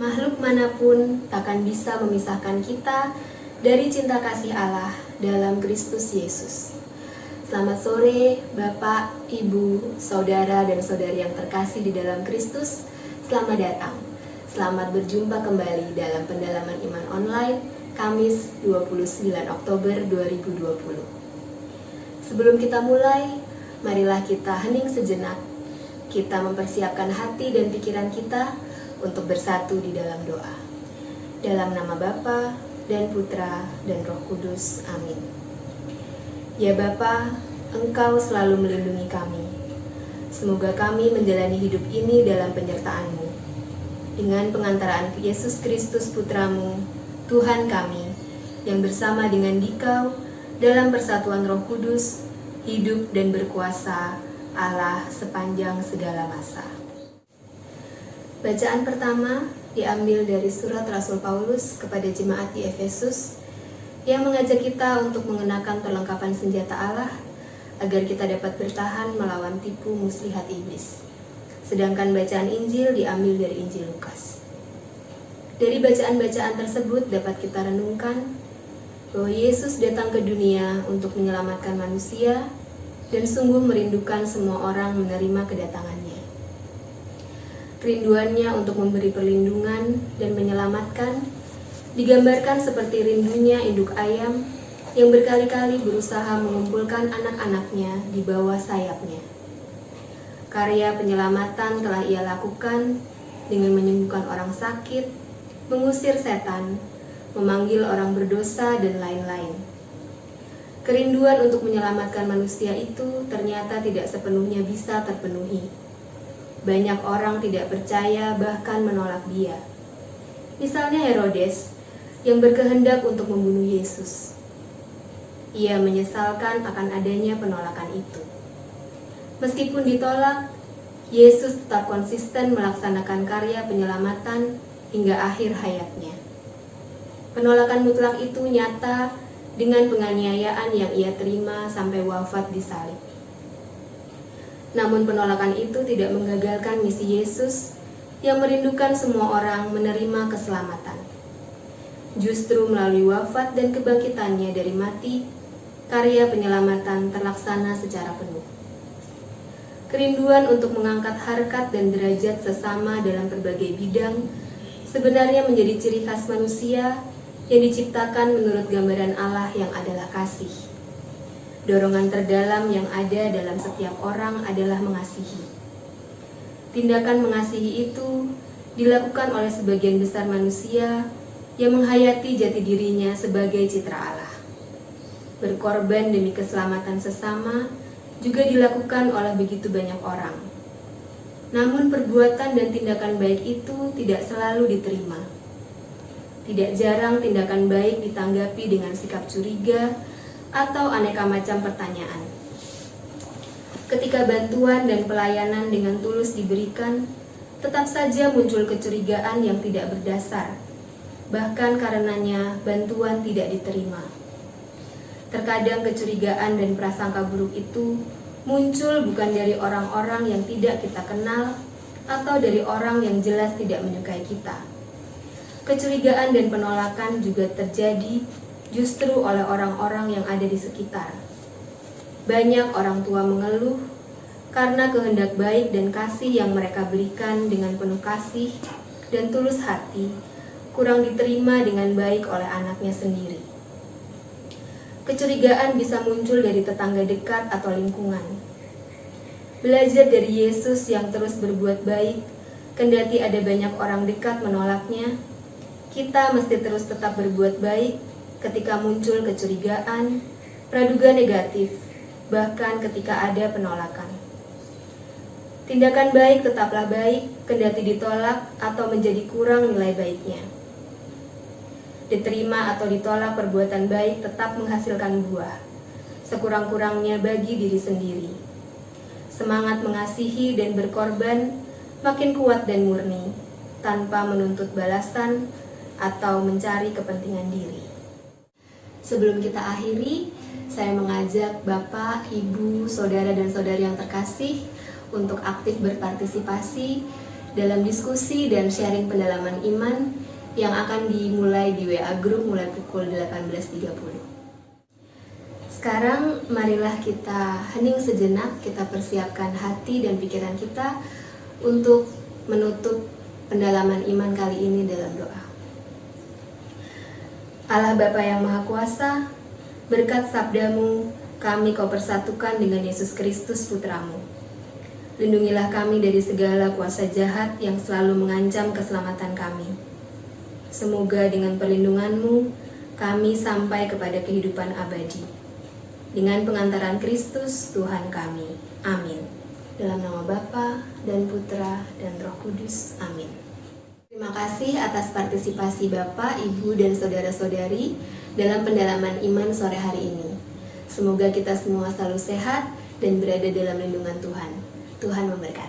makhluk manapun takkan bisa memisahkan kita dari cinta kasih Allah dalam Kristus Yesus. Selamat sore Bapak, Ibu, Saudara, dan Saudari yang terkasih di dalam Kristus. Selamat datang. Selamat berjumpa kembali dalam pendalaman iman online Kamis 29 Oktober 2020. Sebelum kita mulai, marilah kita hening sejenak. Kita mempersiapkan hati dan pikiran kita untuk bersatu di dalam doa. Dalam nama Bapa dan Putra dan Roh Kudus. Amin. Ya Bapa, Engkau selalu melindungi kami. Semoga kami menjalani hidup ini dalam penyertaan-Mu. Dengan pengantaraan Yesus Kristus Putra-Mu, Tuhan kami, yang bersama dengan Dikau dalam persatuan Roh Kudus, hidup dan berkuasa Allah sepanjang segala masa. Bacaan pertama diambil dari surat Rasul Paulus kepada jemaat di Efesus yang mengajak kita untuk mengenakan perlengkapan senjata Allah agar kita dapat bertahan melawan tipu muslihat iblis. Sedangkan bacaan Injil diambil dari Injil Lukas. Dari bacaan-bacaan tersebut dapat kita renungkan bahwa Yesus datang ke dunia untuk menyelamatkan manusia dan sungguh merindukan semua orang menerima kedatangannya. Kerinduannya untuk memberi perlindungan dan menyelamatkan digambarkan seperti rindunya induk ayam yang berkali-kali berusaha mengumpulkan anak-anaknya di bawah sayapnya. Karya penyelamatan telah ia lakukan dengan menyembuhkan orang sakit, mengusir setan, memanggil orang berdosa, dan lain-lain. Kerinduan untuk menyelamatkan manusia itu ternyata tidak sepenuhnya bisa terpenuhi. Banyak orang tidak percaya, bahkan menolak dia. Misalnya Herodes, yang berkehendak untuk membunuh Yesus. Ia menyesalkan akan adanya penolakan itu. Meskipun ditolak, Yesus tetap konsisten melaksanakan karya penyelamatan hingga akhir hayatnya. Penolakan mutlak itu nyata dengan penganiayaan yang ia terima sampai wafat di salib. Namun penolakan itu tidak menggagalkan misi Yesus yang merindukan semua orang menerima keselamatan. Justru melalui wafat dan kebangkitannya dari mati, karya penyelamatan terlaksana secara penuh. Kerinduan untuk mengangkat harkat dan derajat sesama dalam berbagai bidang sebenarnya menjadi ciri khas manusia yang diciptakan menurut gambaran Allah yang adalah kasih. Dorongan terdalam yang ada dalam setiap orang adalah mengasihi. Tindakan mengasihi itu dilakukan oleh sebagian besar manusia yang menghayati jati dirinya sebagai citra Allah. Berkorban demi keselamatan sesama juga dilakukan oleh begitu banyak orang. Namun perbuatan dan tindakan baik itu tidak selalu diterima. Tidak jarang tindakan baik ditanggapi dengan sikap curiga atau aneka macam pertanyaan. Ketika bantuan dan pelayanan dengan tulus diberikan, tetap saja muncul kecurigaan yang tidak berdasar. Bahkan karenanya bantuan tidak diterima. Terkadang kecurigaan dan prasangka buruk itu muncul bukan dari orang-orang yang tidak kita kenal atau dari orang yang jelas tidak menyukai kita. Kecurigaan dan penolakan juga terjadi justru oleh orang-orang yang ada di sekitar. Banyak orang tua mengeluh karena kehendak baik dan kasih yang mereka berikan dengan penuh kasih dan tulus hati kurang diterima dengan baik oleh anaknya sendiri. Kecurigaan bisa muncul dari tetangga dekat atau lingkungan. Belajar dari Yesus yang terus berbuat baik, kendati ada banyak orang dekat menolaknya, kita mesti terus tetap berbuat baik ketika muncul kecurigaan, praduga negatif, bahkan ketika ada penolakan. Tindakan baik tetaplah baik, kendati ditolak atau menjadi kurang nilai baiknya. Diterima atau ditolak perbuatan baik tetap menghasilkan buah, sekurang-kurangnya bagi diri sendiri. Semangat mengasihi dan berkorban makin kuat dan murni, tanpa menuntut balasan atau mencari kepentingan diri. Sebelum kita akhiri, saya mengajak Bapak, Ibu, Saudara, dan Saudari yang terkasih untuk aktif berpartisipasi dalam diskusi dan sharing pendalaman iman yang akan dimulai di WA Group mulai pukul 18.30. Sekarang marilah kita hening sejenak, kita persiapkan hati dan pikiran kita untuk menutup pendalaman iman kali ini dalam doa. Allah Bapa yang Maha Kuasa, berkat sabdamu, kami kau persatukan dengan Yesus Kristus Putramu. Lindungilah kami dari segala kuasa jahat yang selalu mengancam keselamatan kami. Semoga dengan perlindunganmu, kami sampai kepada kehidupan abadi. Dengan pengantaran Kristus, Tuhan kami. Amin. Dalam nama Bapa dan Putra dan Roh Kudus. Amin. Terima kasih atas partisipasi Bapak, Ibu, dan saudara-saudari dalam pendalaman iman sore hari ini. Semoga kita semua selalu sehat dan berada dalam lindungan Tuhan. Tuhan memberkati.